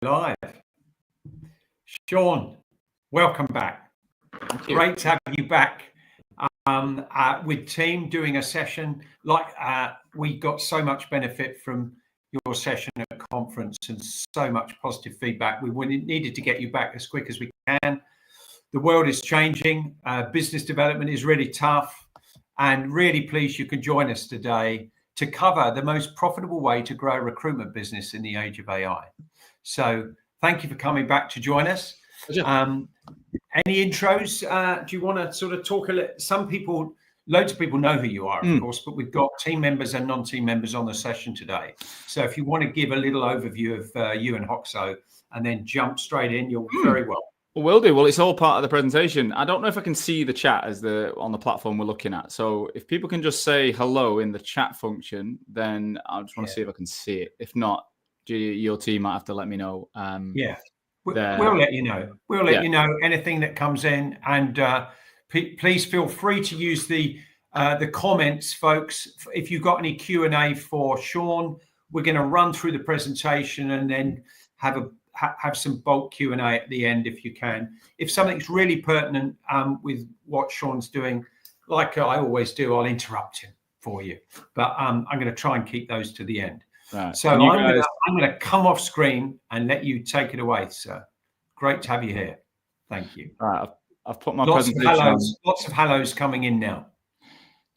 Live. Sean, welcome back. Great to have you back with team doing a session. We got so much benefit from your session at conference and so much positive feedback. We needed to get you back as quick as we can. The world is changing. Business development is really tough, and really pleased you can join us today to cover the most profitable way to grow a recruitment business in the age of AI. So thank you for coming back to join us. Any intros? Do you want to sort of talk a little? Loads of people know who you are, of course, but we've got team members and non-team members on the session today. So if you want to give a little overview of you and Hoxo and then jump straight in, you're very welcome. Will do. Well, it's all part of the presentation. I don't know if I can see the chat on the platform we're looking at. So if people can just say hello in the chat function, then I just want to see if I can see it. If not, your team might have to let me know. We'll let you know. We'll let you know anything that comes in, and please feel free to use the comments, folks. If you've got any Q&A for Sean, we're going to run through the presentation and then have some bulk Q&A at the end if you can. If something's really pertinent with what Sean's doing, like I always do, I'll interrupt him for you. But I'm going to try and keep those to the end. Right. So I'm going to come off screen and let you take it away, sir. Great to have you here. Thank you. All right, I've put my presentation on. Lots of hellos coming in now.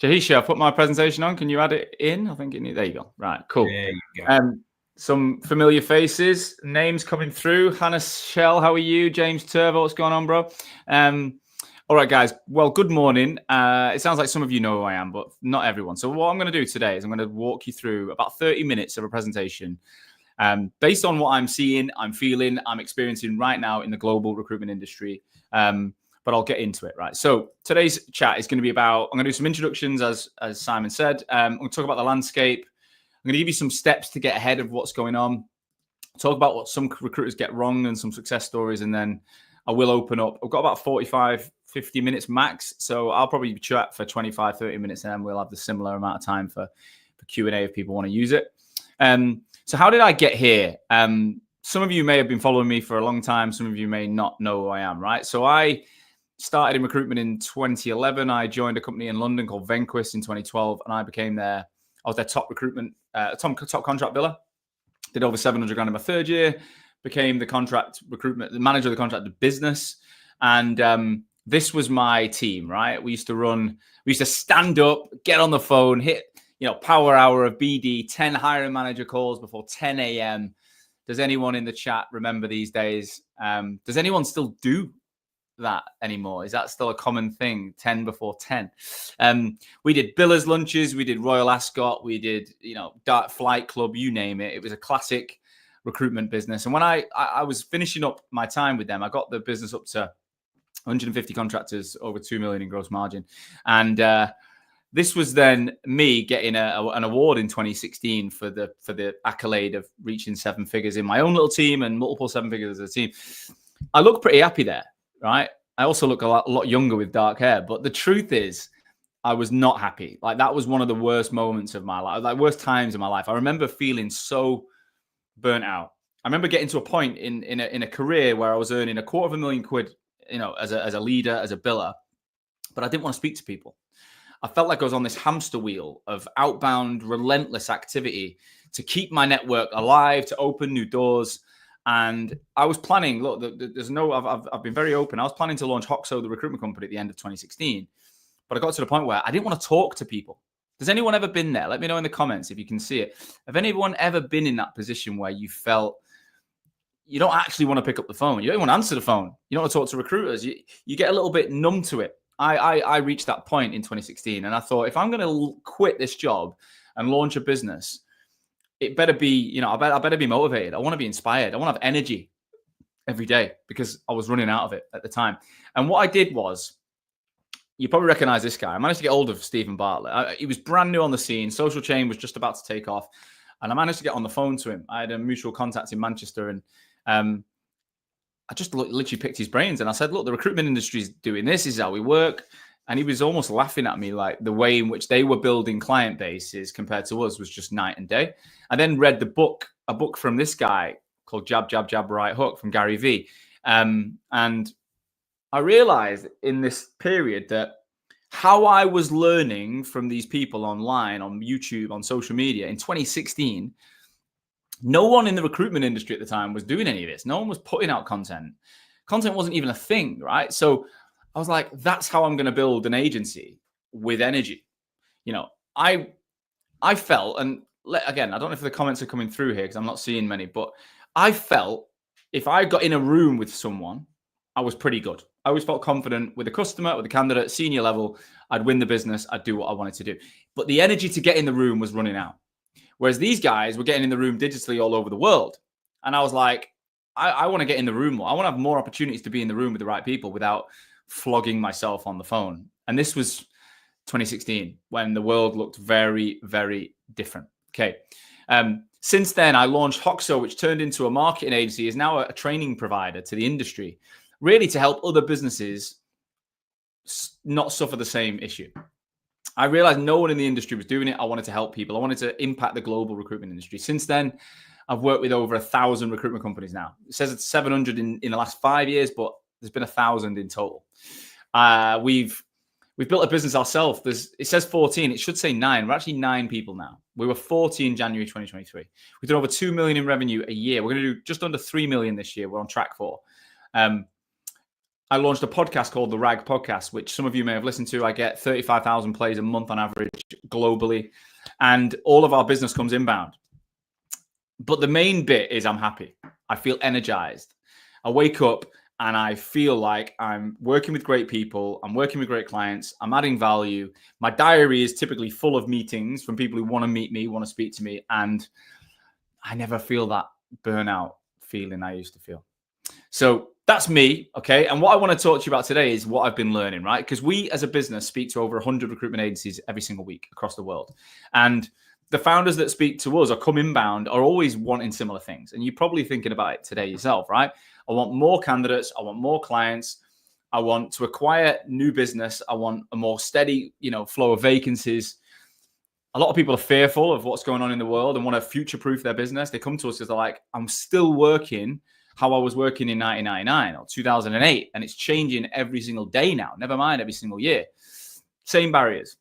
Jahisha, I've put my presentation on. Can you add it in? I think there you go. Right, cool. There you go. Some familiar faces, names coming through. Hannah Shell, how are you? James Turvo, what's going on, bro? All right, guys. Well, good morning. It sounds like some of you know who I am, but not everyone. So what I'm going to do today is I'm going to walk you through about 30 minutes of a presentation based on what I'm seeing, I'm feeling, I'm experiencing right now in the global recruitment industry. But I'll get into it, right? So today's chat is going to be about, I'm going to do some introductions, as Simon said. I'm going to talk about the landscape. I'm going to give you some steps to get ahead of what's going on. Talk about what some recruiters get wrong and some success stories. And then I will open up. I've got about 45, 50 minutes max. So I'll probably chat for 25, 30 minutes, and then we'll have the similar amount of time for Q&A if people want to use it. So how did I get here? Some of you may have been following me for a long time. Some of you may not know who I am, right? So I started in recruitment in 2011. I joined a company in London called Venquist in 2012, and I was their top recruitment, top contract biller. Did over 700 grand in my third year. Became the the manager of the contract business, and this was my team. Right, we used to stand up, get on the phone, hit power hour of BD, 10 hiring manager calls before 10 a.m. Does anyone in the chat remember these days? Does anyone still do that anymore? Is that still a common thing? 10 before 10. We did billers lunches, we did Royal Ascot, we did Dart Flight Club, you name it. It was a classic recruitment business. And when I was finishing up my time with them, I got the business up to 150 contractors, over 2 million in gross margin. And this was then me getting an award in 2016 for the accolade of reaching 7 figures in my own little team and multiple 7 figures as a team. I look pretty happy there. Right. I also look a lot younger with dark hair, but the truth is I was not happy. Like, that was one of the worst moments of my life, like worst times in my life. I remember feeling so burnt out. I remember getting to a point in a career where I was earning £250,000, as a leader, as a biller, but I didn't want to speak to people. I felt like I was on this hamster wheel of outbound, relentless activity to keep my network alive, to open new doors. And I was planning, look, I've been very open. I was planning to launch Hoxo, the recruitment company, at the end of 2016. But I got to the point where I didn't want to talk to people. Has anyone ever been there? Let me know in the comments if you can see it. Have anyone ever been in that position where you felt you don't actually want to pick up the phone? You don't want to answer the phone. You don't want to talk to recruiters. You get a little bit numb to it. I reached that point in 2016, and I thought, if I'm going to quit this job and launch a business, it better be, I better be motivated. I want to be inspired. I want to have energy every day, because I was running out of it at the time. And what I did was, you probably recognize this guy. I managed to get hold of Stephen Bartlett. He was brand new on the scene. Social Chain was just about to take off. And I managed to get on the phone to him. I had a mutual contact in Manchester, and I just literally picked his brains. And I said, look, the recruitment industry is doing this. This is how we work. And he was almost laughing at me, like the way in which they were building client bases compared to us was just night and day. I then read a book from this guy called Jab, Jab, Jab, Right Hook from Gary Vee. And I realized in this period that how I was learning from these people online, on YouTube, on social media in 2016, no one in the recruitment industry at the time was doing any of this. No one was putting out content. Content wasn't even a thing, right? So I was like, that's how I'm going to build an agency with energy. I felt, and again, I don't know if the comments are coming through here because I'm not seeing many, but I felt if I got in a room with someone, I was pretty good. I always felt confident with a customer, with a candidate, senior level. I'd win the business. I'd do what I wanted to do. But the energy to get in the room was running out. Whereas these guys were getting in the room digitally all over the world. And I was like, I want to get in the room more. I want to have more opportunities to be in the room with the right people without flogging myself on the phone. And this was 2016 when the world looked very, very different. Okay. Since then, I launched Hoxo, which turned into a marketing agency, is now a training provider to the industry, really to help other businesses not suffer the same issue. I realized no one in the industry was doing it. I wanted to help people. I wanted to impact the global recruitment industry. Since then, I've worked with over 1,000 recruitment companies now. It says it's 700 in the last 5 years, but there's been 1,000 in total. We've built a business ourselves. It says 14. It should say 9. We're actually 9 people now. We were 40 in January 2023. We've done over 2 million in revenue a year. We're going to do just under 3 million this year. We're on track for. I launched a podcast called The RAG Podcast, which some of you may have listened to. I get 35,000 plays a month on average globally. And all of our business comes inbound. But the main bit is I'm happy. I feel energized. I wake up and I feel like I'm working with great people. I'm working with great clients. I'm adding value. My diary is typically full of meetings from people who want to meet me, want to speak to me. And I never feel that burnout feeling I used to feel. So that's me, okay? And what I want to talk to you about today is what I've been learning, right? Because we as a business speak to over 100 recruitment agencies every single week across the world. And the founders that speak to us or come inbound are always wanting similar things. And you're probably thinking about it today yourself, right? I want more candidates. I want more clients. I want to acquire new business. I want a more steady, flow of vacancies. A lot of people are fearful of what's going on in the world and want to future-proof their business. They come to us because they're like, I'm still working how I was working in 1999 or 2008, and it's changing every single day now, never mind every single year. Same barriers.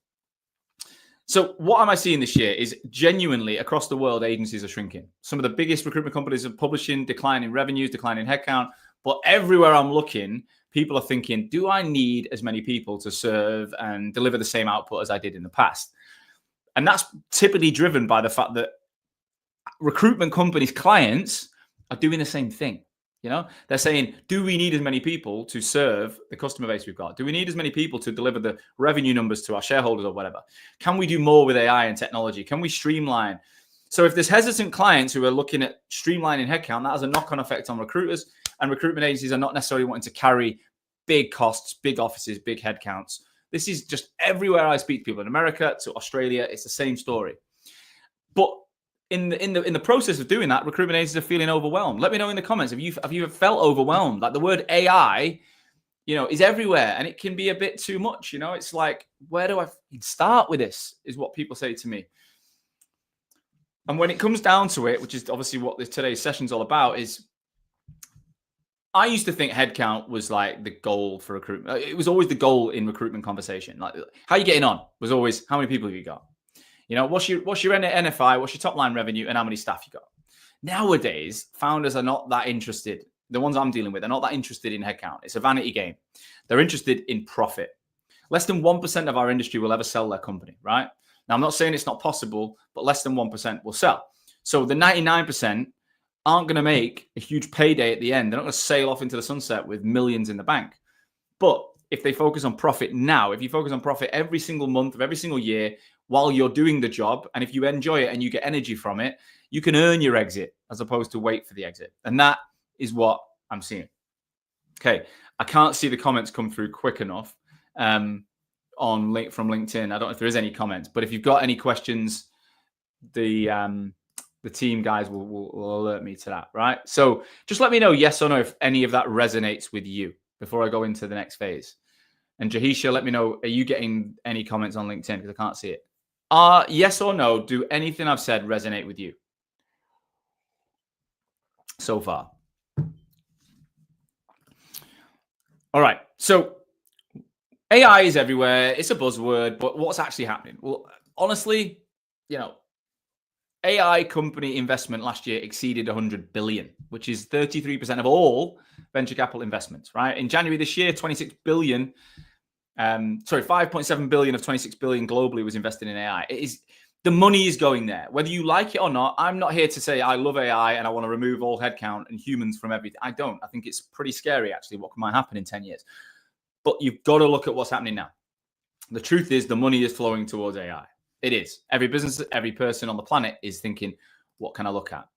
So what am I seeing this year is genuinely across the world, agencies are shrinking. Some of the biggest recruitment companies are publishing declining revenues, declining headcount, but everywhere I'm looking, people are thinking, do I need as many people to serve and deliver the same output as I did in the past? And that's typically driven by the fact that recruitment companies' clients are doing the same thing. They're saying, do we need as many people to serve the customer base we've got? Do we need as many people to deliver the revenue numbers to our shareholders or whatever? Can we do more with AI and technology? Can we streamline? So if there's hesitant clients who are looking at streamlining headcount, that has a knock-on effect on recruiters, and recruitment agencies are not necessarily wanting to carry big costs, big offices, big headcounts. This is just everywhere I speak to people in America, to Australia, it's the same story. But in the process of doing that, recruitment agencies are feeling overwhelmed. Let me know in the comments, have you felt overwhelmed? Like the word AI, is everywhere and it can be a bit too much. It's like, where do I start with this is what people say to me. And when it comes down to it, which is obviously what today's session's all about, is I used to think headcount was like the goal for recruitment. It was always the goal in recruitment conversation. Like, how are you getting on was always, how many people have you got? What's your NFI, what's your top line revenue, and how many staff you got? Nowadays, founders are not that interested. The ones I'm dealing with are not that interested in headcount. It's a vanity game. They're interested in profit. Less than 1% of our industry will ever sell their company, right? Now, I'm not saying it's not possible, but less than 1% will sell. So the 99% aren't going to make a huge payday at the end. They're not going to sail off into the sunset with millions in the bank. But if they focus on profit now, if you focus on profit every single month of every single year, while you're doing the job, and if you enjoy it and you get energy from it, you can earn your exit as opposed to wait for the exit. And that is what I'm seeing. Okay, I can't see the comments come through quick enough from LinkedIn. I don't know if there is any comments, but if you've got any questions, the team guys will alert me to that, right? So just let me know yes or no if any of that resonates with you before I go into the next phase. And Jahisha, let me know, are you getting any comments on LinkedIn? Because I can't see it. Yes or no, do anything I've said resonate with you? so far. All right. So AI is everywhere. It's a buzzword, but what's actually happening? Well, honestly, AI company investment last year exceeded 100 billion, which is 33% of all venture capital investments, right? In January this year, 26 billion, 5.7 billion of 26 billion globally was invested in AI. The money is going there. Whether you like it or not, I'm not here to say I love AI and I want to remove all headcount and humans from everything. I don't. I think it's pretty scary, actually, what might happen in 10 years. But you've got to look at what's happening now. The truth is the money is flowing towards AI. It is. Every business, every person on the planet is thinking, what can I look at?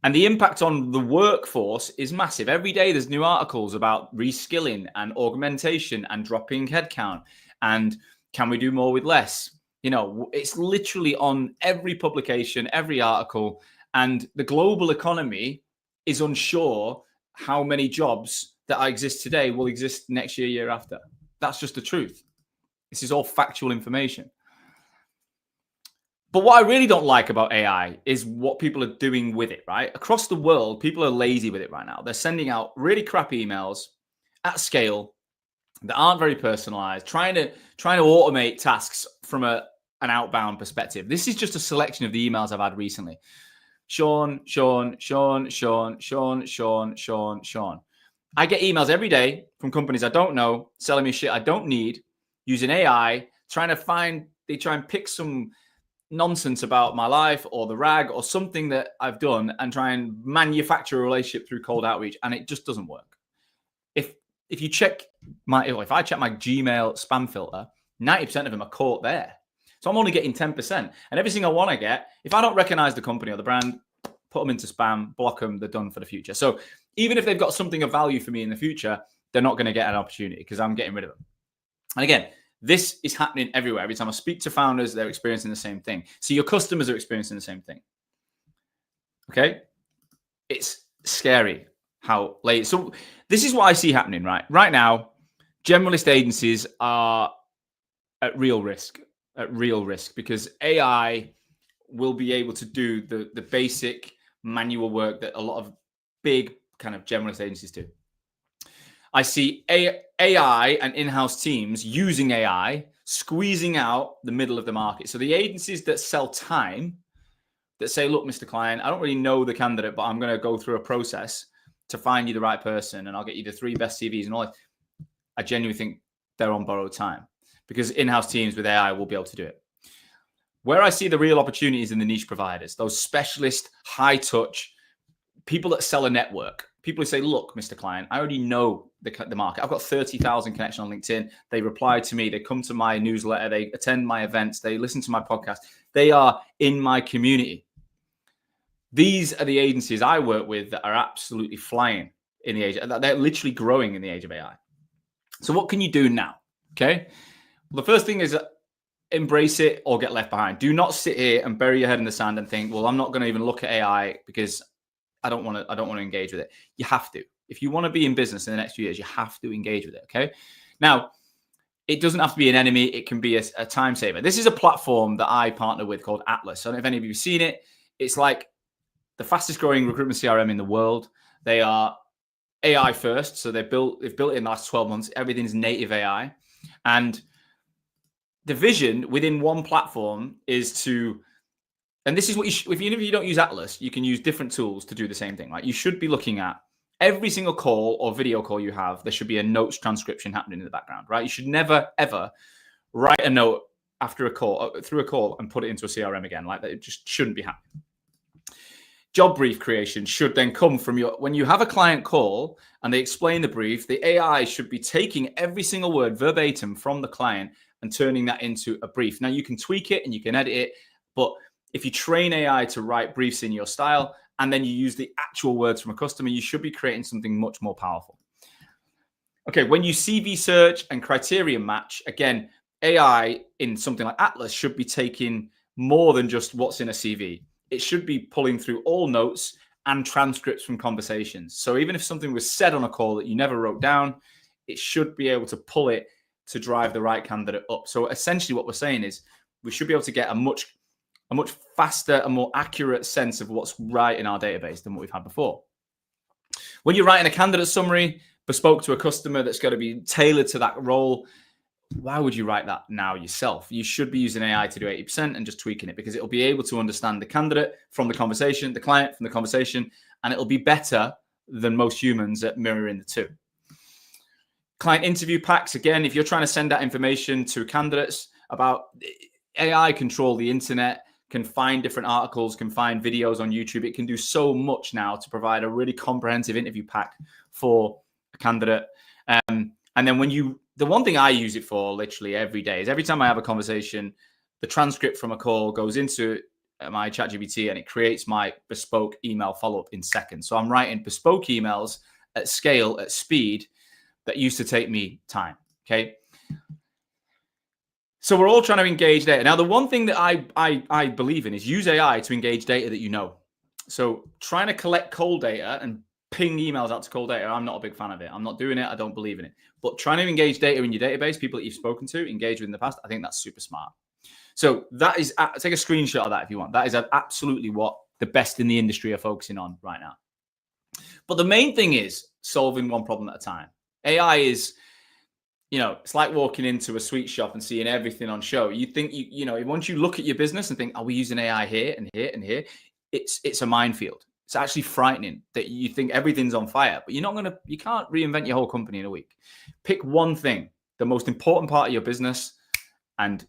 And the impact on the workforce is massive. Every day there's new articles about reskilling and augmentation and dropping headcount. And can we do more with less? It's literally on every publication, every article. And the global economy is unsure how many jobs that exist today will exist next year, year after. That's just the truth. This is all factual information. But what I really don't like about AI is what people are doing with it, right? Across the world, people are lazy with it right now. They're sending out really crap emails at scale that aren't very personalized, trying to automate tasks from an outbound perspective. This is just a selection of the emails I've had recently. Sean. I get emails every day from companies I don't know, selling me shit I don't need, using AI, they try and pick some nonsense about my life or the rag or something that I've done and try and manufacture a relationship through cold outreach, and it just doesn't work. If I check my Gmail spam filter, 90% of them are caught there. So I'm only getting 10%. And every single one I get, if I don't recognize the company or the brand, put them into spam, block them, they're done for the future. So even if they've got something of value for me in the future, they're not going to get an opportunity because I'm getting rid of them. And again, this is happening everywhere. Every time I speak to founders, they're experiencing the same thing. So your customers are experiencing the same thing. Okay? It's scary how late. So this is what I see happening, right? Right now, generalist agencies are at real risk because AI will be able to do the basic manual work that a lot of big kind of generalist agencies do. I see AI and in-house teams using AI, squeezing out the middle of the market. So the agencies that sell time, that say, look, Mr. Client, I don't really know the candidate, but I'm going to go through a process to find you the right person, and I'll get you the 3 best CVs and all that. I genuinely think they're on borrowed time because in-house teams with AI will be able to do it. Where I see the real opportunities in the niche providers, those specialist, high-touch, people that sell a network. People who say, look, Mr. Client, I already know the market. I've got 30,000 connections on LinkedIn. They reply to me. They come to my newsletter. They attend my events. They listen to my podcast. They are in my community. These are the agencies I work with that are absolutely flying in the age. They're literally growing in the age of AI. So what can you do now? Okay. Well, the first thing is embrace it or get left behind. Do not sit here and bury your head in the sand and think, well, I'm not going to even look at AI because I don't want to engage with it. You have to. If you want to be in business in the next few years, you have to engage with it. Okay. Now, it doesn't have to be an enemy. It can be a time saver. This is a platform that I partner with called Atlas. I don't know if any of you have seen it. It's like the fastest growing recruitment CRM in the world. They are AI first. So they've built it in the last 12 months. Everything's native AI. And the vision within one platform is to, and this is what if you don't use Atlas, you can use different tools to do the same thing, right? You should be looking at every single call or video call you have. There should be a notes transcription happening in the background, right? You should never, ever write a note after a call, through a call, and put it into a CRM again. Like that, it just shouldn't be happening. Job brief creation should then come from when you have a client call and they explain the brief, the AI should be taking every single word verbatim from the client and turning that into a brief. Now you can tweak it and you can edit it, but if you train AI to write briefs in your style and then you use the actual words from a customer, you should be creating something much more powerful. Okay, when you CV search and criteria match, again, AI in something like Atlas should be taking more than just what's in a CV. It should be pulling through all notes and transcripts from conversations. So even if something was said on a call that you never wrote down, it should be able to pull it to drive the right candidate up. So essentially what we're saying is we should be able to get a much faster and more accurate sense of what's right in our database than what we've had before. When you're writing a candidate summary bespoke to a customer that's going to be tailored to that role, why would you write that now yourself? You should be using AI to do 80% and just tweaking it, because it'll be able to understand the candidate from the conversation, the client from the conversation, and it'll be better than most humans at mirroring the two. Client interview packs, again, if you're trying to send that information to candidates about AI, control the internet, can find different articles, can find videos on YouTube. It can do so much now to provide a really comprehensive interview pack for a candidate. And then the one thing I use it for literally every day is every time I have a conversation, the transcript from a call goes into my ChatGPT and it creates my bespoke email follow-up in seconds. So I'm writing bespoke emails at scale, at speed, that used to take me time. Okay. So we're all trying to engage data. Now, the one thing that I believe in is use AI to engage data that you know. So trying to collect cold data and ping emails out to cold data, I'm not a big fan of it. I'm not doing it. I don't believe in it. But trying to engage data in your database, people that you've spoken to, engage with in the past, I think that's super smart. So that is, take a screenshot of that if you want. That is absolutely what the best in the industry are focusing on right now. But the main thing is solving one problem at a time. AI is, it's like walking into a sweet shop and seeing everything on show. You think, once you look at your business and think, are we using AI here and here and here? It's a minefield. It's actually frightening that you think everything's on fire, but you can't reinvent your whole company in a week. Pick one thing, the most important part of your business, and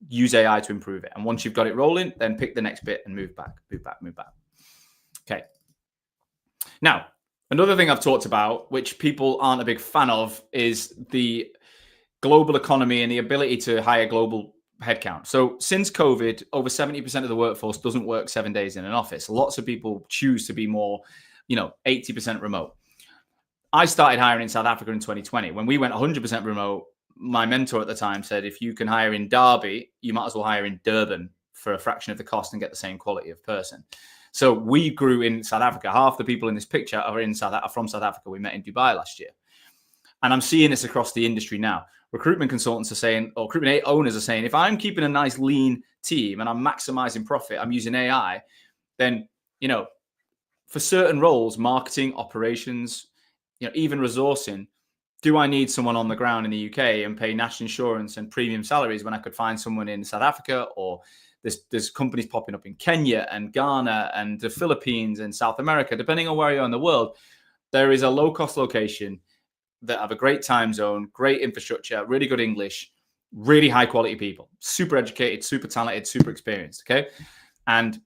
use AI to improve it. And once you've got it rolling, then pick the next bit and move back. Okay. Now, another thing I've talked about, which people aren't a big fan of, is the global economy and the ability to hire global headcount. So since COVID, over 70% of the workforce doesn't work 7 days in an office. Lots of people choose to be more, 80% remote. I started hiring in South Africa in 2020. When we went 100% remote, my mentor at the time said, if you can hire in Derby, you might as well hire in Durban for a fraction of the cost and get the same quality of person. So we grew in South Africa. Half the people in this picture are from South Africa. We met in Dubai last year. And I'm seeing this across the industry now. Recruitment consultants are saying, or recruitment owners are saying, if I'm keeping a nice lean team and I'm maximizing profit, I'm using AI, then, for certain roles, marketing, operations, even resourcing, do I need someone on the ground in the UK and pay national insurance and premium salaries when I could find someone in South Africa? Or there's companies popping up in Kenya and Ghana and the Philippines and South America, depending on where you are in the world. There is a low-cost location that have a great time zone, great infrastructure, really good English, really high-quality people, super educated, super talented, super experienced, okay? And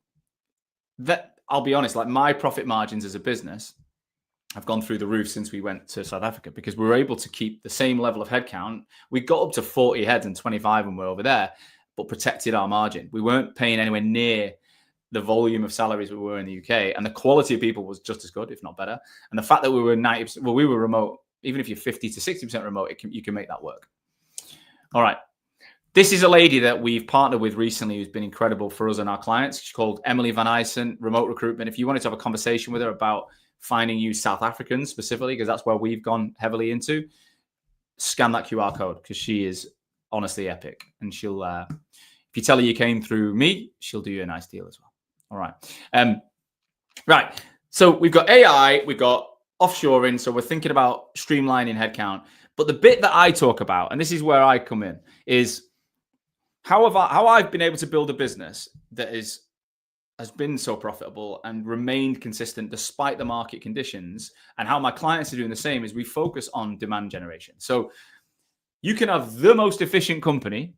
that, I'll be honest, like my profit margins as a business have gone through the roof since we went to South Africa, because we were able to keep the same level of headcount. We got up to 40 heads and 25 when we were over there, but protected our margin. We weren't paying anywhere near the volume of salaries we were in the UK, and the quality of people was just as good, if not better. And the fact that we were 90%, we were remote, even if you're 50 to 60% remote, you can make that work. All right. This is a lady that we've partnered with recently who's been incredible for us and our clients. She's called Emily Van Eysen, Remote Recruitment. If you wanted to have a conversation with her about finding you South Africans specifically, because that's where we've gone heavily into, scan that QR code, because she is honestly epic. And she'll, if you tell her you came through me, she'll do you a nice deal as well. All right. Right. So we've got AI, we've got offshoring. So we're thinking about streamlining headcount. But the bit that I talk about, and this is where I come in, is how I've been able to build a business that has been so profitable and remained consistent despite the market conditions, and how my clients are doing the same, is we focus on demand generation. So you can have the most efficient company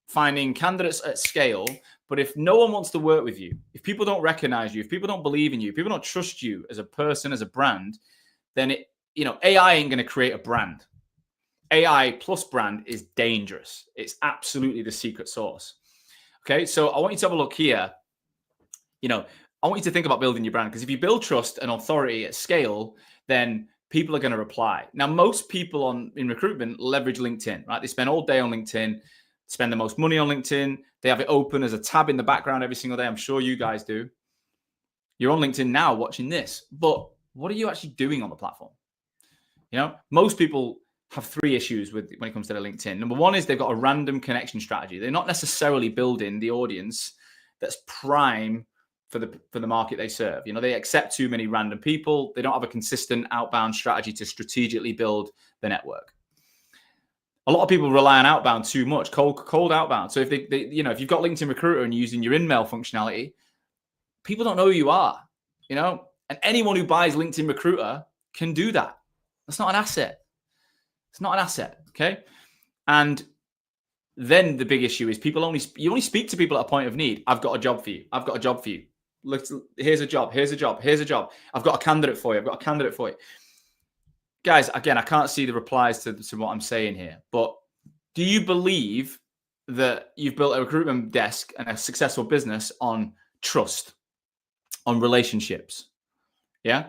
finding candidates at scale, but if no one wants to work with you, if people don't recognize you, if people don't believe in you, if people don't trust you as a person, as a brand, then AI ain't going to create a brand. AI plus brand is dangerous. It's absolutely the secret sauce. Okay, so I want you to have a look here. I want you to think about building your brand, because if you build trust and authority at scale, then people are going to reply. Now, most people in recruitment leverage LinkedIn, right? They spend all day on LinkedIn, spend the most money on LinkedIn. They have it open as a tab in the background every single day. I'm sure you guys do. You're on LinkedIn now watching this, but what are you actually doing on the platform? Most people have 3 issues when it comes to their LinkedIn. Number one is they've got a random connection strategy. They're not necessarily building the audience that's prime for the market they serve. They accept too many random people. They don't have a consistent outbound strategy to strategically build the network. A lot of people rely on outbound too much, cold outbound. So if if you've got LinkedIn Recruiter and you're using your in-mail functionality, people don't know who you are, and anyone who buys LinkedIn Recruiter can do that. That's not an asset. It's not an asset. Okay. And then the big issue is you only speak to people at a point of need. I've got a job for you. I've got a job for you. Look, here's a job. Here's a job. Here's a job. I've got a candidate for you. I've got a candidate for you. Guys, again, I can't see the replies to what I'm saying here, but do you believe that you've built a recruitment desk and a successful business on trust, on relationships? Yeah.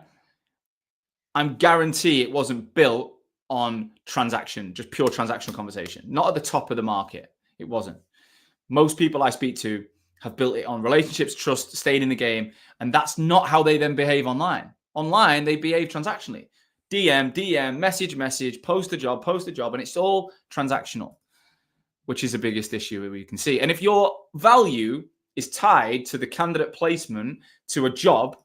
I'm guarantee it wasn't built on transaction, just pure transactional conversation. Not at the top of the market. It wasn't. Most people I speak to have built it on relationships, trust, staying in the game. And that's not how they then behave online. Online, they behave transactionally. DM, message, post a job, and it's all transactional, which is the biggest issue we can see. And if your value is tied to the candidate placement to a job,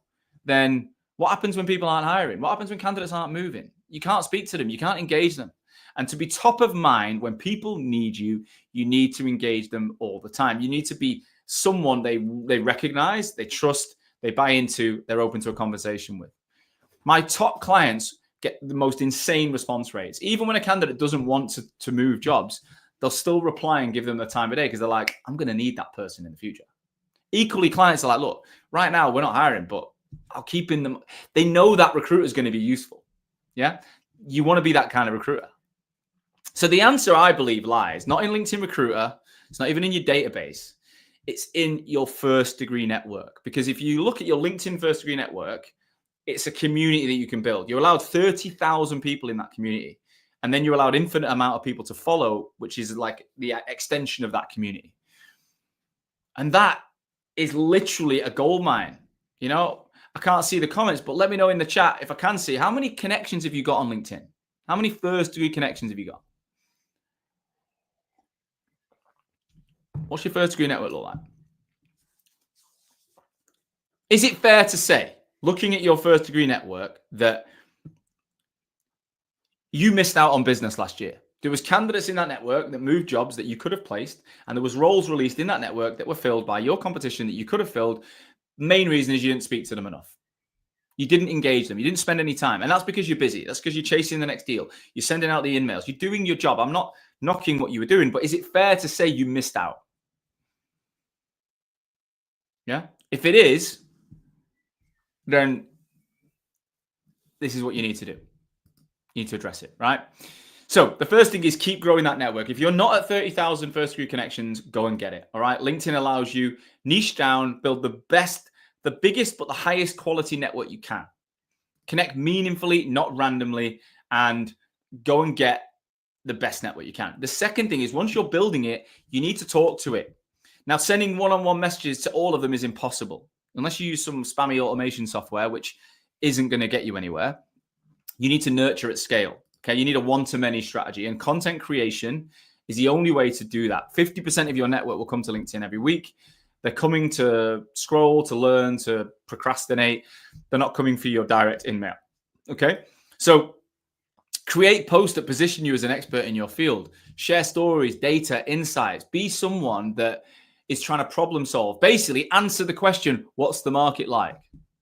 then what happens when people aren't hiring? What happens when candidates aren't moving? You can't speak to them. You can't engage them. And to be top of mind when people need you, you need to engage them all the time. You need to be someone they recognize, they trust, they buy into, they're open to a conversation with. My top clients get the most insane response rates. Even when a candidate doesn't want to move jobs, they'll still reply and give them the time of day because they're like, I'm going to need that person in the future. Equally, clients are like, look, right now we're not hiring, but I'll keep in them. They know that recruiter is going to be useful. Yeah. You want to be that kind of recruiter. So the answer, I believe, lies not in LinkedIn Recruiter. It's not even in your database. It's in your first degree network. Because if you look at your LinkedIn first degree network, it's a community that you can build. You're allowed 30,000 people in that community. And then you're allowed infinite amount of people to follow, which is like the extension of that community. And that is literally a gold mine. I can't see the comments, but let me know in the chat if I can see. How many connections have you got on LinkedIn? How many first degree connections have you got? What's your first degree network look like? Is it fair to say, looking at your first degree network, that you missed out on business last year? There was candidates in that network that moved jobs that you could have placed, and there was roles released in that network that were filled by your competition that you could have filled. Main reason is you didn't speak to them enough. You didn't engage them. You didn't spend any time. And that's because you're busy. That's because you're chasing the next deal. You're sending out the emails. You're doing your job. I'm not knocking what you were doing, but is it fair to say you missed out? Yeah. If it is, then this is what you need to do. You need to address it, right? So the first thing is keep growing that network. If you're not at 30,000 first degree connections, go and get it. All right. LinkedIn allows you niche down, build the biggest, but the highest quality network you can. Connect meaningfully, not randomly, and go and get the best network you can. The second thing is once you're building it, you need to talk to it. Now, sending one-on-one messages to all of them is impossible unless you use some spammy automation software, which isn't going to get you anywhere. You need to nurture at scale. Okay, you need a one-to-many strategy, and content creation is the only way to do that. 50% of your network will come to LinkedIn every week. They're coming to scroll, to learn, to procrastinate. They're not coming for your direct email. Okay, so create posts that position you as an expert in your field. Share stories, data, insights. Be someone that is trying to problem solve. Basically, answer the question, what's the market like?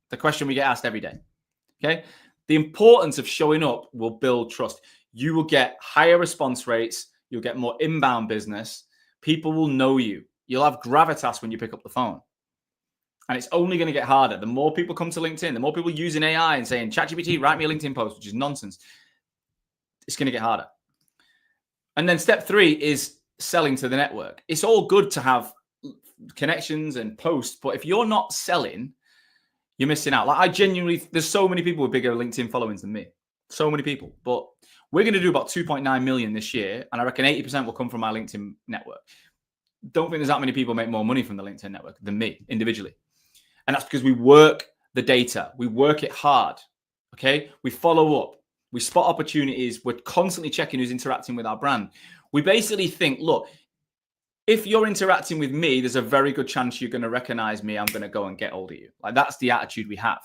The question we get asked every day. Okay. The importance of showing up will build trust. You will get higher response rates. You'll get more inbound business. People will know you. You'll have gravitas when you pick up the phone. And it's only going to get harder. The more people come to LinkedIn, the more people using AI and saying, ChatGPT, write me a LinkedIn post, which is nonsense. It's going to get harder. And then step 3 is selling to the network. It's all good to have connections and posts, but if you're not selling, you're missing out. Like, I genuinely, there's so many people with bigger LinkedIn followings than me. So many people. But we're going to do about 2.9 million this year. And I reckon 80% will come from my LinkedIn network. Don't think there's that many people make more money from the LinkedIn network than me individually. And that's because we work the data. We work it hard. Okay. We follow up. We spot opportunities. We're constantly checking who's interacting with our brand. We basically think, look, if you're interacting with me, there's a very good chance you're going to recognize me. I'm going to go and get hold of you. Like, that's the attitude we have.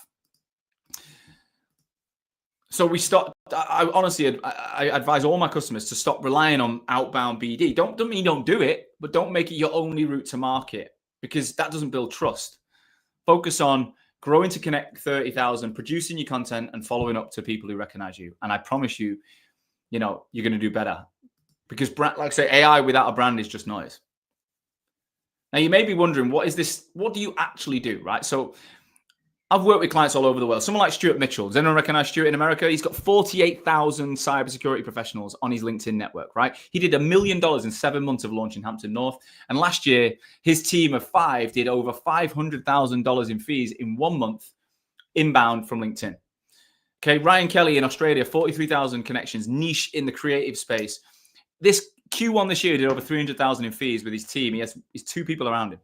So we stop. I honestly, I advise all my customers to stop relying on outbound BD. Don't mean don't do it, but don't make it your only route to market, because that doesn't build trust. Focus on growing to connect 30,000, producing your content, and following up to people who recognize you. And I promise you, you're going to do better, because like I say, AI without a brand is just noise. Now you may be wondering, what is this? What do you actually do, right? So I've worked with clients all over the world. Someone like Stuart Mitchell. Does anyone recognize Stuart in America? He's got 48,000 cybersecurity professionals on his LinkedIn network, right? He did $1 million in 7 months of launch in Hampton North. And last year, his team of 5 did over $500,000 in fees in 1 month inbound from LinkedIn. Okay, Ryan Kelly in Australia, 43,000 connections, niche in the creative space. This Q1 this year did over 300,000 in fees with his team. He has 2 people around him.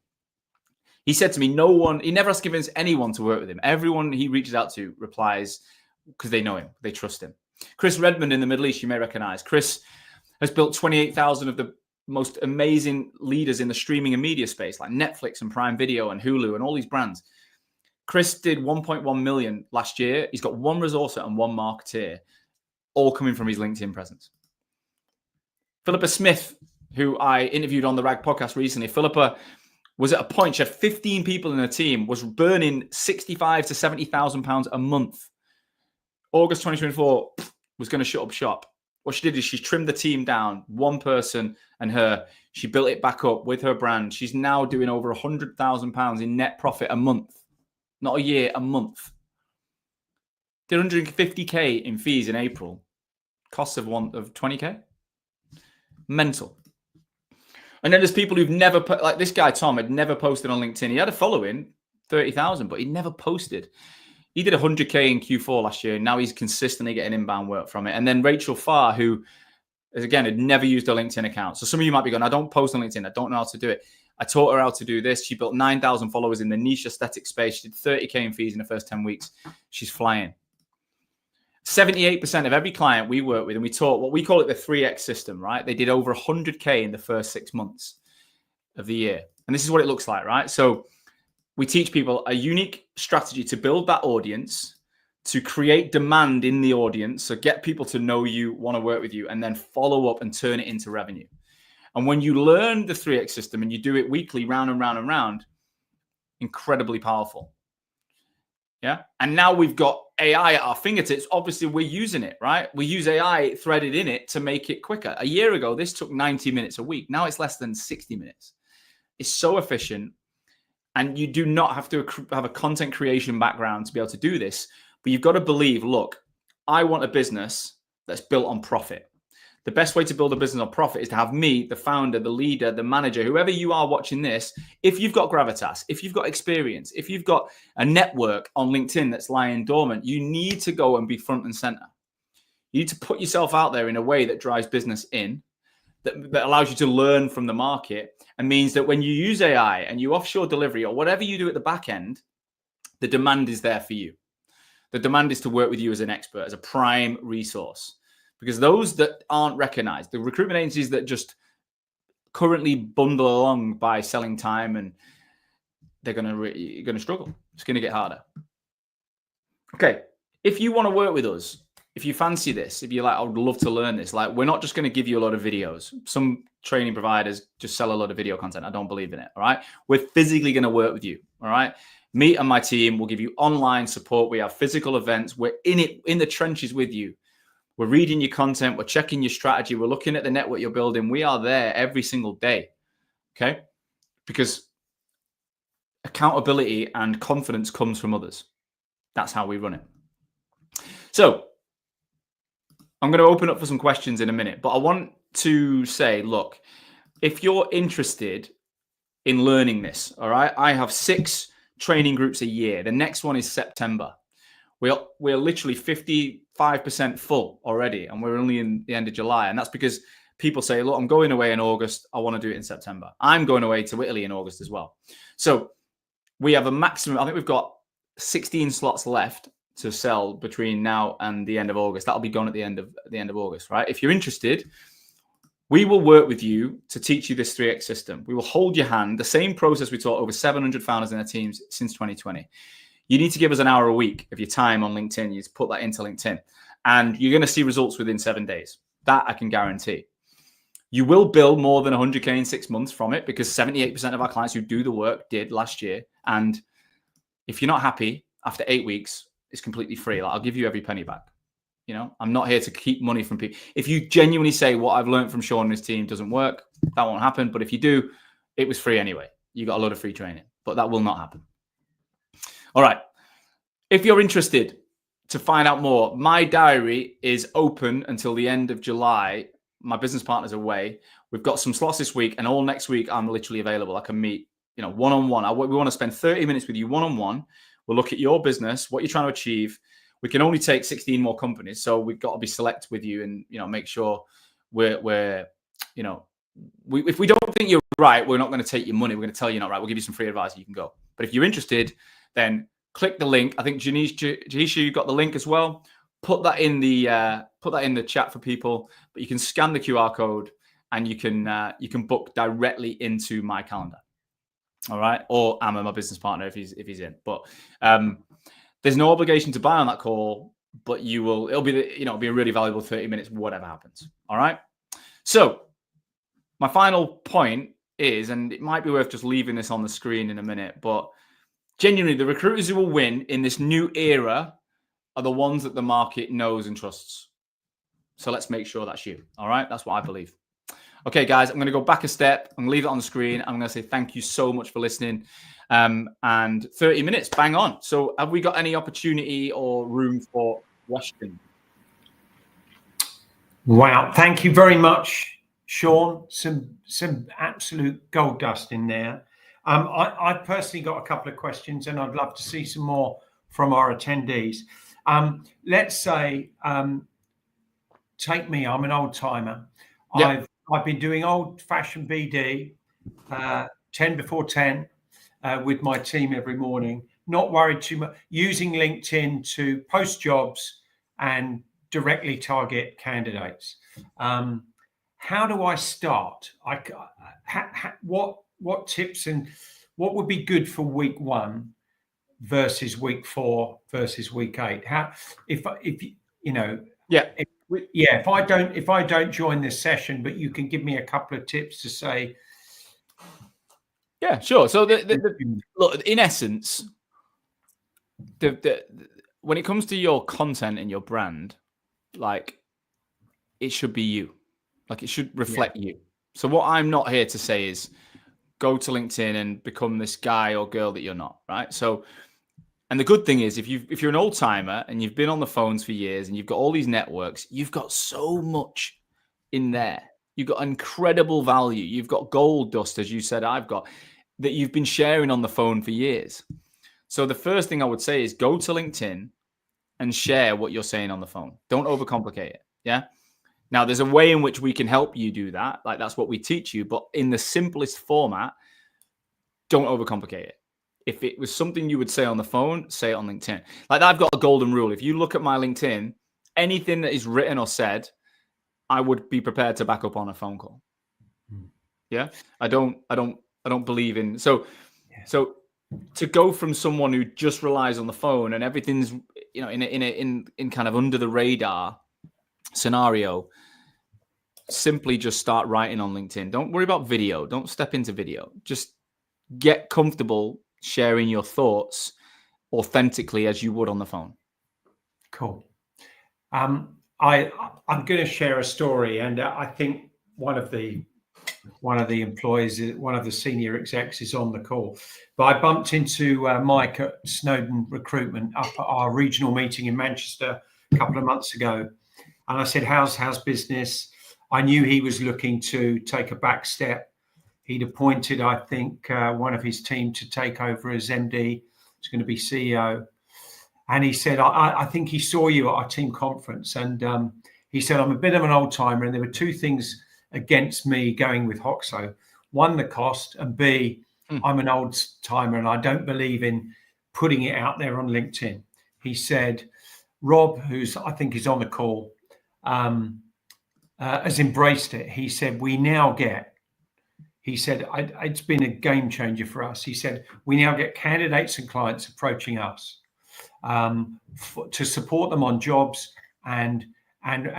He said to me, he never has to convince anyone to work with him. Everyone he reaches out to replies because they know him, they trust him. Chris Redmond in the Middle East, you may recognize. Chris has built 28,000 of the most amazing leaders in the streaming and media space, like Netflix and Prime Video and Hulu and all these brands. Chris did 1.1 million last year. He's got 1 resourcer and 1 marketeer, all coming from his LinkedIn presence. Philippa Smith, who I interviewed on the RAG podcast recently, Philippa was at a point, she had 15 people in her team, was burning £65,000 to £70,000 a month. August 2024 was going to shut up shop. What she did is she trimmed the team down, 1 person and her. She built it back up with her brand. She's now doing over £100,000 in net profit a month. Not a year, a month. Did 150K in fees in April. Costs of 20K. Mental. And then there's people who've never put, like this guy, Tom, had never posted on LinkedIn. He had a following, 30,000, but he never posted. He did 100K in Q4 last year, and now he's consistently getting inbound work from it. And then Rachel Farr, who, again, had never used a LinkedIn account. So some of you might be going, I don't post on LinkedIn. I don't know how to do it. I taught her how to do this. She built 9,000 followers in the niche aesthetic space. She did 30K in fees in the first 10 weeks. She's flying. 78% of every client we work with, and we taught what we call it the 3X system, right? They did over 100K in the first 6 months of the year. And this is what it looks like, right? So we teach people a unique strategy to build that audience, to create demand in the audience, so get people to know you, want to work with you, and then follow up and turn it into revenue. And when you learn the 3X system and you do it weekly, round and round and round, incredibly powerful. Yeah. And now we've got AI at our fingertips. Obviously, we're using it, right? We use AI threaded in it to make it quicker. A year ago, this took 90 minutes a week. Now it's less than 60 minutes. It's so efficient. And you do not have to have a content creation background to be able to do this. But you've got to believe, look, I want a business that's built on profit. The best way to build a business on profit is to have me, the founder, the leader, the manager, whoever you are watching this. If you've got gravitas, if you've got experience, if you've got a network on LinkedIn that's lying dormant, you need to go and be front and center. You need to put yourself out there in a way that drives business in, that allows you to learn from the market, and means that when you use AI and you offshore delivery or whatever you do at the back end, the demand is there for you. The demand is to work with you as an expert, as a prime resource. Because those that aren't recognized, the recruitment agencies that just currently bundle along by selling time, and they're going to struggle. It's going to get harder. Okay. If you want to work with us, if you fancy this, if you're like, I would love to learn this, like, we're not just going to give you a lot of videos. Some training providers just sell a lot of video content. I don't believe in it. All right. We're physically going to work with you. All right. Me and my team will give you online support. We have physical events. We're in the trenches with you. We're reading your content. We're checking your strategy. We're looking at the network you're building. We are there every single day. Okay. Because accountability and confidence comes from others. That's how we run it. So I'm going to open up for some questions in a minute, but I want to say, look, if you're interested in learning this, all right, I have 6 training groups a year. The next one is September. We're literally 55% full already, and we're only in the end of July. And that's because people say, look, I'm going away in August. I want to do it in September. I'm going away to Italy in August as well. So we have a maximum, I think we've got 16 slots left to sell between now and the end of August. That'll be gone at the end of August, right? If you're interested, We will work with you to teach you this 3X system. We will hold your hand, the same process we taught over 700 founders in their teams since 2020. You need to give us an hour a week of your time on LinkedIn. You just put that into LinkedIn, and you're going to see results within 7 days. That I can guarantee. You will build more than 100K in 6 months from it, because 78% of our clients who do the work did last year. And if you're not happy after 8 weeks, it's completely free. Like, I'll give you every penny back. You know, I'm not here to keep money from people. If you genuinely say what I've learned from Sean and his team doesn't work, that won't happen. But if you do, it was free anyway. You got a lot of free training, but that will not happen. All right. If you're interested to find out more, my diary is open until the end of July. My business partner's away. We've got some slots this week, and all next week I'm literally available. I can meet, you know, one-on-one. We want to spend 30 minutes with you one-on-one. We'll look at your business, what you're trying to achieve. We can only take 16 more companies, so we've got to be select with you, and, you know, make sure we're you know, if we don't think you're right, we're not going to take your money. We're going to tell you you're not right. We'll give you some free advice, and you can go. But if you're interested, then click the link. I think Janisha, you've got the link as well. Put that in the chat for people. But you can scan the QR code, and you can book directly into my calendar. All right, or Amma, my business partner, if he's in. But there's no obligation to buy on that call, but it'll be a really valuable 30 minutes, whatever happens. All right. So my final point is, and it might be worth just leaving this on the screen in a minute, but genuinely, the recruiters who will win in this new era are the ones that the market knows and trusts. So let's make sure that's you. All right. That's what I believe. Okay, guys, I'm going to go back a step. I'm going to leave it on the screen. I'm going to say thank you so much for listening. And 30 minutes, bang on. So have we got any opportunity or room for questions? Wow. Thank you very much, Sean. Some absolute gold dust in there. I've personally got a couple of questions, and I'd love to see some more from our attendees. Let's say, take me, I'm an old timer. Yep. I've been doing old-fashioned BD, 10 before 10, with my team every morning, not worried too much, using LinkedIn to post jobs and directly target candidates. How do I start? What tips and what would be good for week 1 versus week 4 versus week 8? If you know, yeah. If I don't join this session, but you can give me a couple of tips to say. Yeah, sure. So look, in essence, when it comes to your content and your brand, like, it should be you. Like, it should reflect you. So what I'm not here to say is go to LinkedIn and become this guy or girl that you're not, right? So, and the good thing is, if you're an old timer and you've been on the phones for years and you've got all these networks, you've got so much in there. You've got incredible value. You've got gold dust, as you said, I've got, that you've been sharing on the phone for years. So the first thing I would say is go to LinkedIn and share what you're saying on the phone. Don't overcomplicate it. Yeah. Now, there's a way in which we can help you do that. Like, that's what we teach you. But in the simplest format, don't overcomplicate it. If it was something you would say on the phone, say it on LinkedIn. Like, I've got a golden rule. If you look at my LinkedIn, anything that is written or said, I would be prepared to back up on a phone call. Yeah. I don't believe in. So to go from someone who just relies on the phone and everything's, you know, in kind of under the radar scenario, simply just start writing on LinkedIn. Don't worry about video. Don't step into video. Just get comfortable sharing your thoughts authentically as you would on the phone. Cool. I'm going to share a story, and I think one of the employees, one of the senior execs, is on the call. But I bumped into Mike at Snowden Recruitment up at our regional meeting in Manchester a couple of months ago, and I said, "How's business?" I knew he was looking to take a back step. He'd appointed, I think, one of his team to take over as MD. It's going to be CEO. And he said, I think he saw you at our team conference. And he said, I'm a bit of an old timer. And there were 2 things against me going with Hoxo. 1, the cost, and B, I'm an old timer and I don't believe in putting it out there on LinkedIn. He said, Rob, who's I think is on the call, has embraced it. He said, it's been a game changer for us. He said, we now get candidates and clients approaching us to support them on jobs and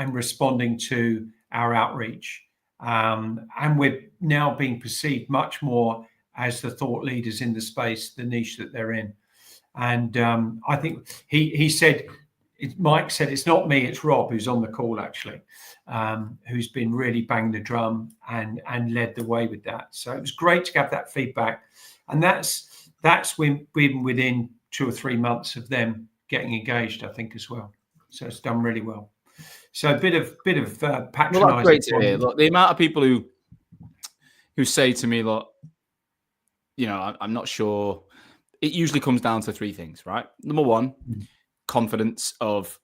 responding to our outreach. And we're now being perceived much more as the thought leaders in the space, the niche that they're in. And I think he said, Mike said, it's not me, it's Rob who's on the call actually, who's been really banging the drum and led the way with that. So it was great to have that feedback, and that's been within 2 or 3 months of them getting engaged, I think, as well. So it's done really well. So a bit of patronising. Well, that's great to hear. Look, the amount of people who say to me, look, I'm not sure. It usually comes down to 3 things, right? Number one, confidence of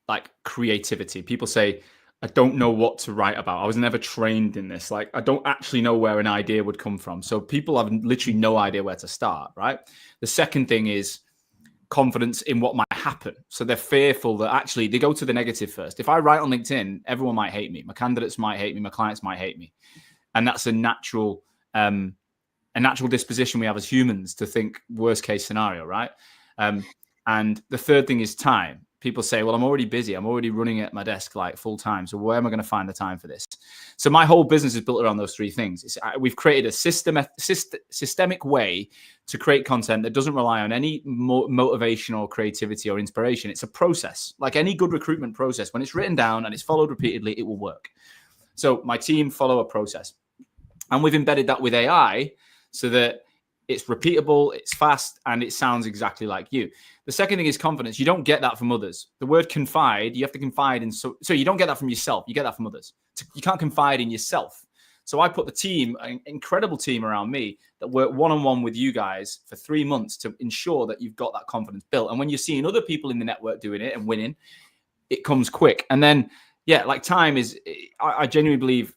like creativity. People say, I don't know what to write about. I was never trained in this. Like, I don't actually know where an idea would come from. So people have literally no idea where to start, right? The second thing is confidence in what might happen. So they're fearful that actually they go to the negative first. If I write on LinkedIn, everyone might hate me. My candidates might hate me. My clients might hate me. And that's a natural disposition we have as humans to think worst case scenario, right? And the third thing is time. People say, well, I'm already busy. I'm already running at my desk like full time. So where am I going to find the time for this? So my whole business is built around those 3 things. We've created a systemic way to create content that doesn't rely on any motivation or creativity or inspiration. It's a process. Like any good recruitment process, when it's written down and it's followed repeatedly, it will work. So my team follow a process. And we've embedded that with AI so that it's repeatable, it's fast, and it sounds exactly like you. The second thing is confidence. You don't get that from others. The word confide, you have to confide in. So you don't get that from yourself. You get that from others. You can't confide in yourself. So I put the team, an incredible team around me that work one-on-one with you guys for 3 months to ensure that you've got that confidence built. And when you're seeing other people in the network doing it and winning, it comes quick. And then, like time is, I genuinely believe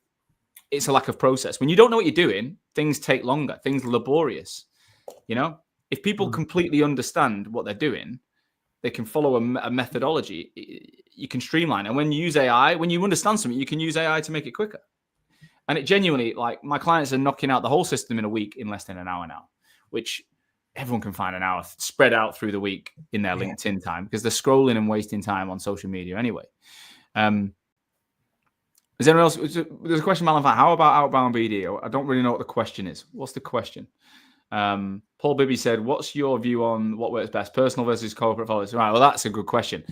it's a lack of process. When you don't know what you're doing, things take longer, things are laborious. If people completely understand what they're doing, they can follow a methodology. You can streamline. And when you use AI, when you understand something, you can use AI to make it quicker. And it genuinely, like, my clients are knocking out the whole system in a week in less than an hour now, which everyone can find an hour spread out through the week in their LinkedIn time, because they're scrolling and wasting time on social media anyway. Is there anyone else? There's a question, Malan, how about outbound BD? I don't really know what the question is. What's the question? Paul Bibby said, what's your view on what works best, personal versus corporate followers? Right, well, that's a good question.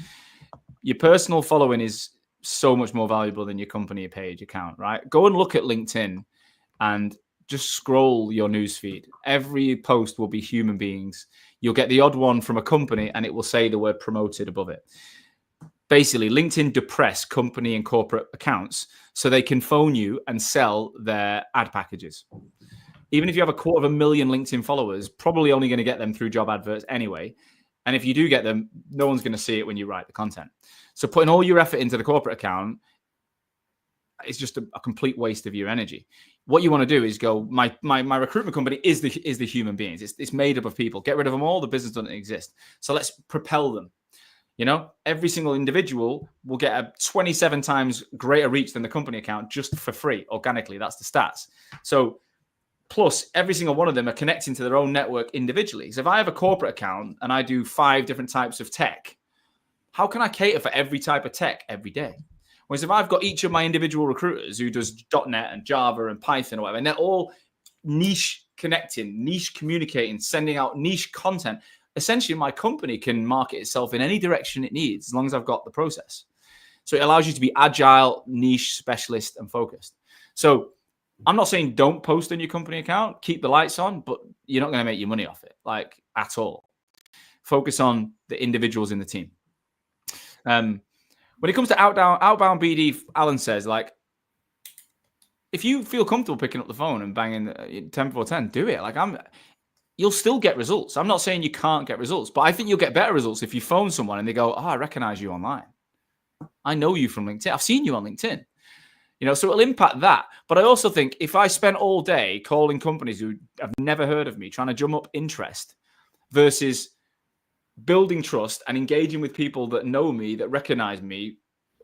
Your personal following is so much more valuable than your company page account, right? Go and look at LinkedIn and just scroll your newsfeed. Every post will be human beings. You'll get the odd one from a company and it will say the word promoted above it. Basically, LinkedIn depress company and corporate accounts so they can phone you and sell their ad packages. Even if you have 250,000 LinkedIn followers, probably only going to get them through job adverts anyway. And if you do get them, no one's going to see it when you write the content. So putting all your effort into the corporate account is just a complete waste of your energy. What you want to do is go, my recruitment company is the human beings. It's made up of people. Get rid of them all. The business doesn't exist. So let's propel them. Every single individual will get a 27 times greater reach than the company account just for free, organically. That's the stats. So plus, every single one of them are connecting to their own network individually. So if I have a corporate account and I do 5 different types of tech, how can I cater for every type of tech every day? Whereas if I've got each of my individual recruiters who does .NET and Java and Python or whatever, and they're all niche connecting, niche communicating, sending out niche content, essentially my company can market itself in any direction it needs as long as I've got the process. So it allows you to be agile, niche, specialist, and focused. So I'm not saying don't post on your company account, keep the lights on, but you're not going to make your money off it, like, at all. Focus on the individuals in the team. When it comes to outbound BD, Alan says, like, if you feel comfortable picking up the phone and banging 10 before 10, do it. Like, you'll still get results. I'm not saying you can't get results, but I think you'll get better results if you phone someone and they go, I recognize you online. I know you from LinkedIn. I've seen you on LinkedIn. So it'll impact that. But I also think if I spent all day calling companies who have never heard of me, trying to drum up interest versus building trust and engaging with people that know me, that recognize me,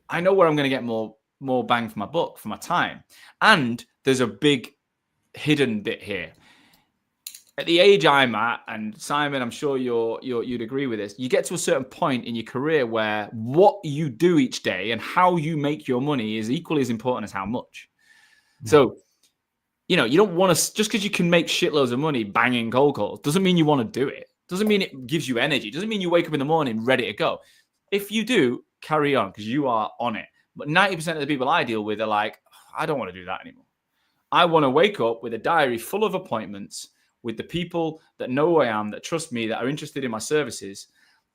I know where I'm going to get more more bang for my buck, for my time. And there's a big hidden bit here. At the age I'm at, and Simon, I'm sure you'd agree with this, you get to a certain point in your career where what you do each day and how you make your money is equally as important as how much. So, you know, you don't want to, just because you can make shitloads of money banging cold calls, doesn't mean you want to do it. Doesn't mean it gives you energy. Doesn't mean you wake up in the morning ready to go. If you do, carry on because you are on it. But 90% of the people I deal with are like, I don't want to do that anymore. I want to wake up with a diary full of appointments with the people that know who I am, that trust me, that are interested in my services.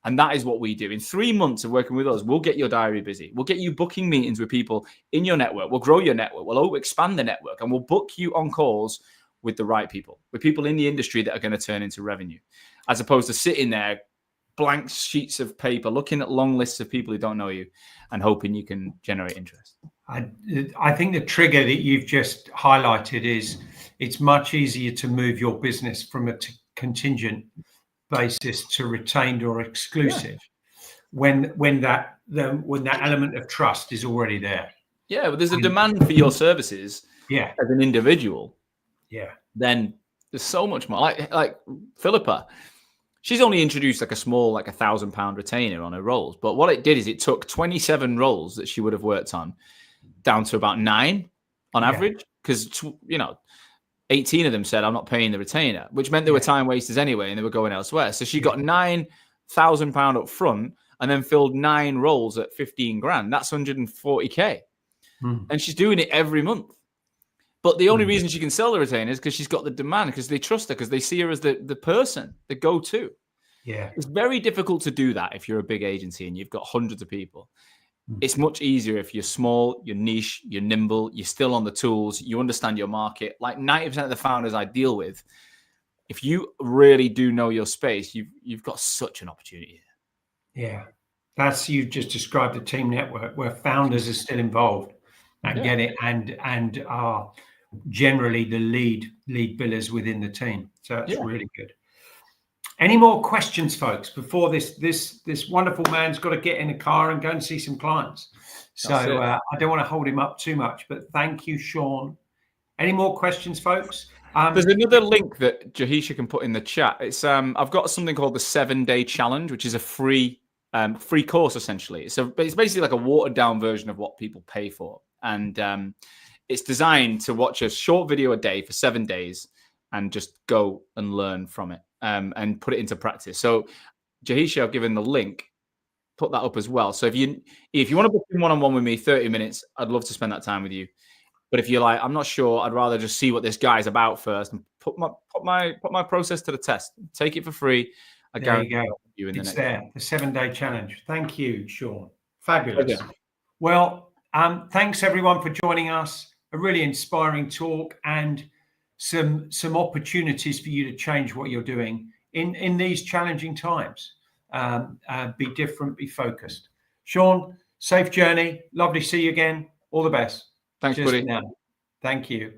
And that is what we do. In 3 months of working with us, we'll get your diary busy. We'll get you booking meetings with people in your network. We'll grow your network. We'll expand the network, and we'll book you on calls with the right people, with people in the industry that are going to turn into revenue, as opposed to sitting there, blank sheets of paper, looking at long lists of people who don't know you and hoping you can generate interest. I think the trigger that you've just highlighted is it's much easier to move your business from a contingent basis to retained or exclusive when that element of trust is already there. Yeah, but there's a demand for your services as an individual. Yeah. Then there's so much more. Like Philippa, she's only introduced like a small, like £1,000 retainer on her roles. But what it did is it took 27 roles that she would have worked on down to about 9 on average. Because, you know, 18 of them said, I'm not paying the retainer, which meant they were time wasters anyway, and they were going elsewhere. So she got £9,000 up front and then filled 9 roles at 15 grand. That's 140K. And she's doing it every month. But the only reason she can sell the retainer is because she's got the demand, because they trust her, because they see her as the person, the go-to. Yeah. It's very difficult to do that if you're a big agency and you've got hundreds of people. It's much easier if you're small, you're niche, you're nimble, you're still on the tools, you understand your market. Like 90% of the founders I deal with, if you really do know your space, you've got such an opportunity. Yeah. You've just described a team network where founders are still involved and get it and are generally the lead billers within the team. So that's really good. Any more questions, folks, before this wonderful man's got to get in a car and go and see some clients? So I don't want to hold him up too much, but thank you, Sean. Any more questions, folks? There's another link that Jahisha can put in the chat. It's I've got something called the 7-day challenge, which is a free course essentially. So it's basically like a watered down version of what people pay for, and it's designed to watch a short video a day for 7 days and just go and learn from it and put it into practice. So Jahisha, I've given the link. Put that up as well. So if you want to book in one-on-one with me, 30 minutes, I'd love to spend that time with you. But if you're like, I'm not sure, I'd rather just see what this guy's about first and put my process to the test. Take it for free. I guarantee you in the next. The 7-day challenge. Thank you, Sean. Fabulous. Okay. Well, thanks everyone for joining us. A really inspiring talk and some opportunities for you to change what you're doing in these challenging times. Be different, be focused. Sean, safe journey. Lovely to see you again. All the best. Thanks, Cheers buddy. now. Thank you.